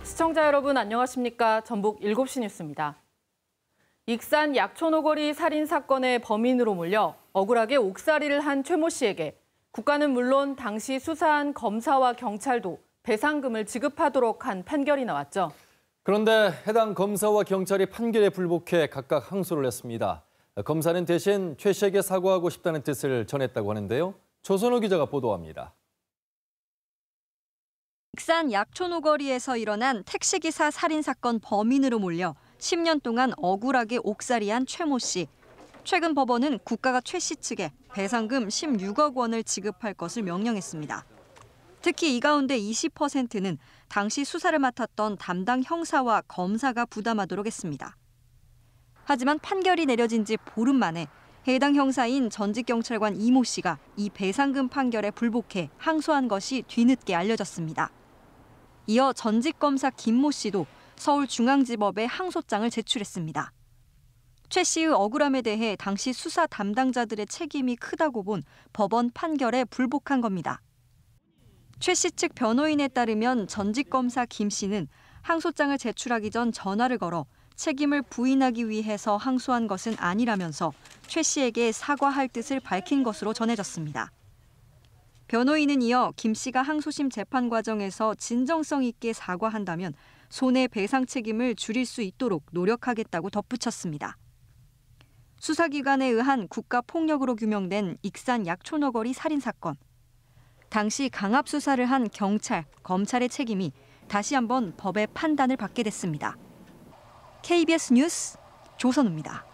시청자 여러분 안녕하십니까? 전북 7시 뉴스입니다. 익산 약촌오거리 살인 사건의 범인으로 몰려 억울하게 옥살이를 한 최모 씨에게 국가는 물론 당시 수사한 검사와 경찰도 배상금을 지급하도록 한 판결이 나왔죠. 그런데 해당 검사와 경찰이 판결에 불복해 각각 항소를 했습니다. 검사는 대신 최 씨에게 사과하고 싶다는 뜻을 전했다고 하는데요. 조선호 기자가 보도합니다. 익산 약촌오거리에서 일어난 택시기사 살인 사건 범인으로 몰려 10년 동안 억울하게 옥살이한 최모 씨. 최근 법원은 국가가 최 씨 측에 배상금 16억 원을 지급할 것을 명령했습니다. 특히 이 가운데 20%는 당시 수사를 맡았던 담당 형사와 검사가 부담하도록 했습니다. 하지만 판결이 내려진 지 보름 만에 해당 형사인 전직 경찰관 이모 씨가 이 배상금 판결에 불복해 항소한 것이 뒤늦게 알려졌습니다. 이어 전직 검사 김모 씨도 서울중앙지법에 항소장을 제출했습니다. 최 씨의 억울함에 대해 당시 수사 담당자들의 책임이 크다고 본 법원 판결에 불복한 겁니다. 최 씨 측 변호인에 따르면 전직 검사 김 씨는 항소장을 제출하기 전 전화를 걸어 책임을 부인하기 위해서 항소한 것은 아니라면서 최 씨에게 사과할 뜻을 밝힌 것으로 전해졌습니다. 변호인은 이어 김 씨가 항소심 재판 과정에서 진정성 있게 사과한다면 손해배상 책임을 줄일 수 있도록 노력하겠다고 덧붙였습니다. 수사기관에 의한 국가폭력으로 규명된 익산 약촌오거리 살인사건. 당시 강압 수사를 한 경찰, 검찰의 책임이 다시 한번 법의 판단을 받게 됐습니다. KBS 뉴스 조선우입니다.